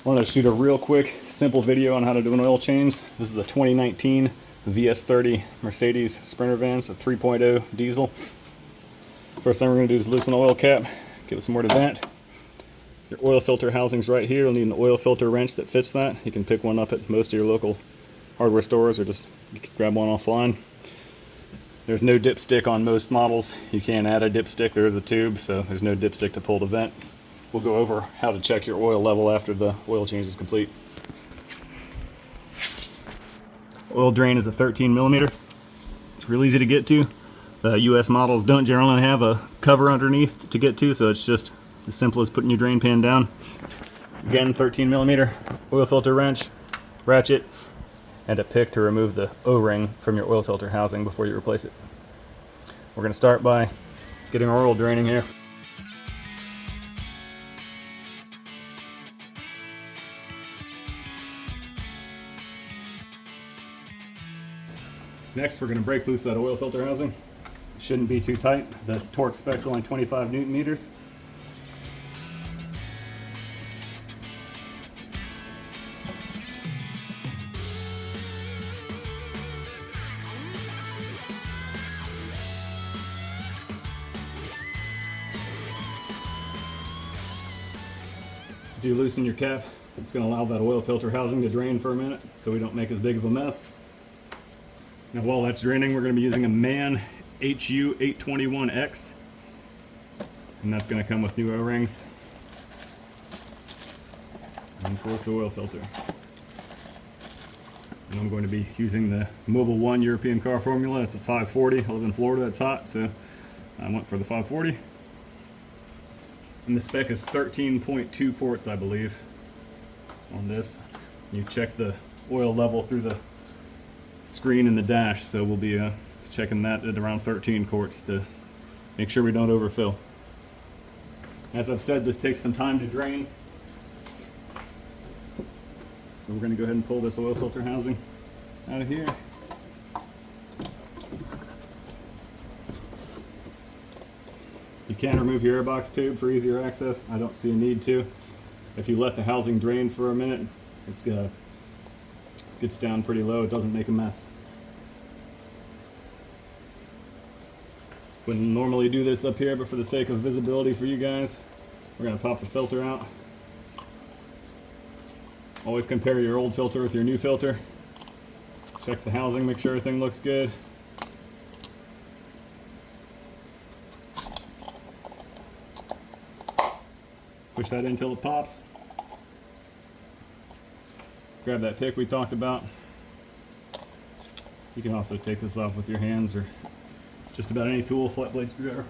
I wanted to shoot a real quick, simple video on how to do an oil change. This is a 2019 VS30 Mercedes Sprinter van. It's a 3.0 diesel. First thing we're going to do is loosen the oil cap, give it some more to vent. Your oil filter housing's right here. You'll need an oil filter wrench that fits that. You can pick one up at most of your local hardware stores or just grab one offline. There's no dipstick on most models. You can add a dipstick. There is a tube, so there's no dipstick to pull the vent. We'll go over how to check your oil level after the oil change is complete. Oil drain is a 13 millimeter. It's real easy to get to. The US models don't generally have a cover underneath to get to, so it's just as simple as putting your drain pan down. Again, 13 millimeter oil filter wrench, ratchet, and a pick to remove the O-ring from your oil filter housing before you replace it. We're going to start by getting our oil draining here. Next, we're going to break loose that oil filter housing. It shouldn't be too tight. The torque spec's only 25 Newton meters. If you loosen your cap, it's going to allow that oil filter housing to drain for a minute so we don't make as big of a mess. Now while that's draining, we're going to be using a MAN HU821X, and that's going to come with new O-rings and of course the oil filter. And I'm going to be using the Mobil 1 European car formula. It's a 540. I live in Florida, it's hot, so I went for the 540. And the spec is 13.2 quarts, I believe, on this. You check the oil level through the screen in the dash, so we'll be checking that at around 13 quarts to make sure we don't overfill. As I've said, this takes some time to drain, so we're going to go ahead and pull this oil filter housing out of here. You can remove your airbox tube for easier access. I don't see a need to. If you let the housing drain for a minute, it gets down pretty low. It doesn't make a mess. Wouldn't normally do this up here, but for the sake of visibility for you guys, we're going to pop the filter out. Always compare your old filter with your new filter. Check the housing, make sure everything looks good. Push that in until it pops. Grab that pick we talked about. You can also take this off with your hands or just about any tool, flat blade screwdriver.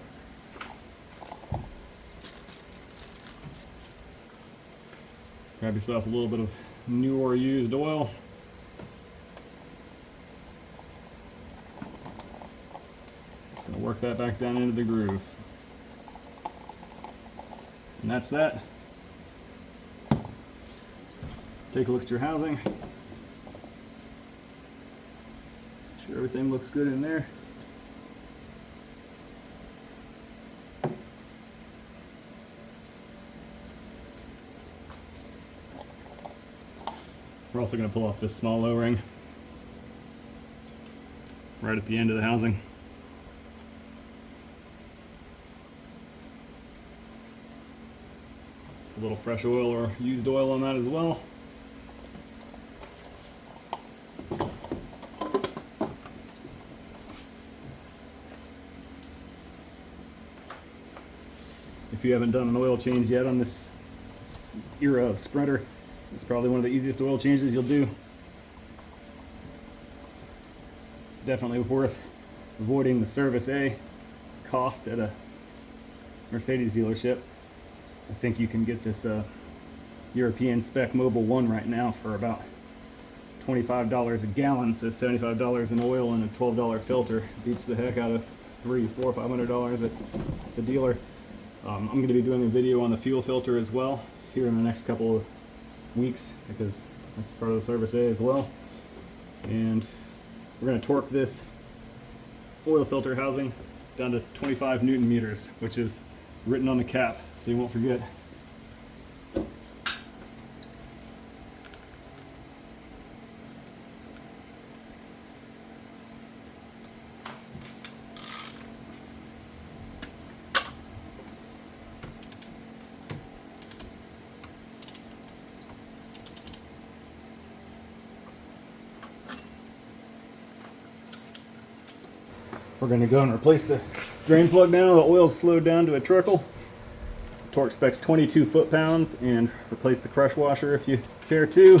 Grab yourself a little bit of new or used oil. Just going to work that back down into the groove. And that's that. Take a look at your housing. Make sure everything looks good in there. We're also going to pull off this small O-ring right at the end of the housing. A little fresh oil or used oil on that as well. If you haven't done an oil change yet on this era of Sprinter, it's probably one of the easiest oil changes you'll do. It's definitely worth avoiding the Service A cost at a Mercedes dealership. I think you can get this European spec Mobil 1 right now for about $25 a gallon, so $75 in oil and a $12 filter. Beats the heck out of $300, $400, $500 at the dealer. I'm going to be doing a video on the fuel filter as well here in the next couple of weeks because that's part of the Service A as well. And we're going to torque this oil filter housing down to 25 Newton meters, which is written on the cap, so you won't forget. We're going to go and replace the drain plug now. The oil's slowed down to a trickle. Torque spec's 22 foot-pounds, and replace the crush washer if you care to.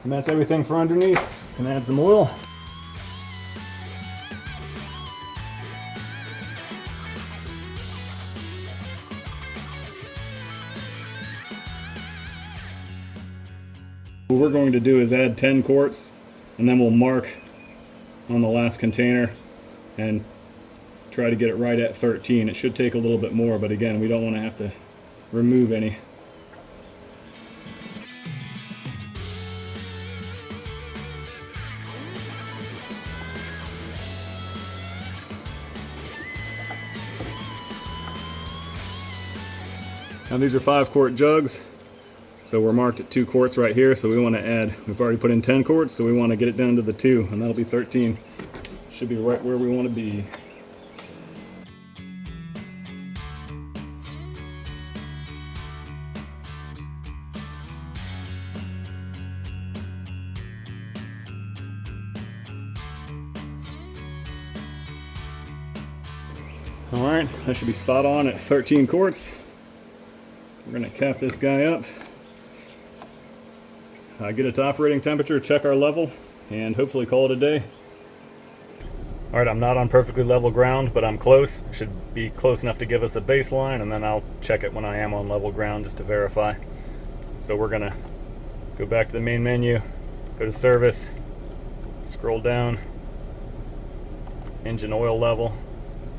And that's everything for underneath. Can add some oil. What we're going to do is add 10 quarts, and then we'll mark on the last container and try to get it right at 13. It should take a little bit more, but again, we don't want to have to remove any. Now these are 5-quart jugs, so we're marked at 2 quarts right here, so we want to add, we've already put in 10 quarts, so we want to get it down to the 2, and that'll be 13. Should be right where we want to be. Alright, that should be spot on at 13 quarts. We're going to cap this guy up, get its operating temperature, check our level, and hopefully call it a day. Alright, I'm not on perfectly level ground, but I'm close. Should be close enough to give us a baseline, and then I'll check it when I am on level ground just to verify. So we're going to go back to the main menu, go to service, scroll down, engine oil level,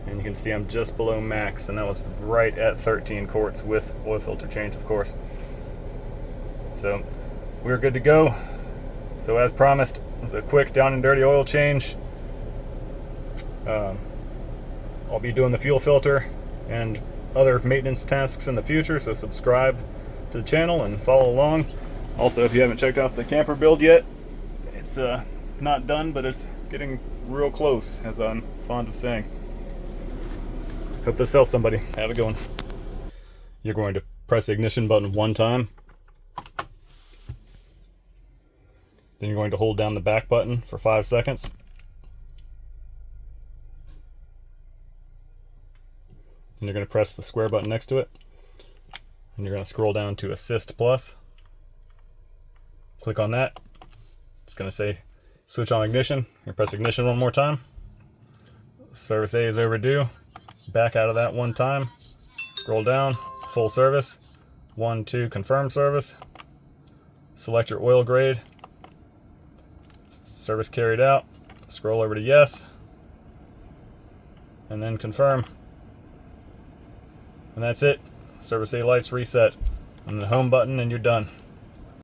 and you can see I'm just below max, and that was right at 13 quarts with oil filter change, of course. So we're good to go. So as promised, it's a quick down and dirty oil change. I'll be doing the fuel filter and other maintenance tasks in the future, so subscribe to the channel and follow along. Also, if you haven't checked out the camper build yet, it's not done, but it's getting real close, as I'm fond of saying. Hope this helps somebody. Have a good one. You're going to press the ignition button one time. Then you're going to hold down the back button for 5 seconds. And you're going to press the square button next to it. And you're going to scroll down to Assist Plus. Click on that. It's going to say switch on ignition. You press ignition one more time. Service A is overdue. Back out of that one time. Scroll down. Full service. 1, 2, confirm service. Select your oil grade. Service carried out. Scroll over to yes. And then confirm. And that's it. Service A lights reset. And the home button, and you're done.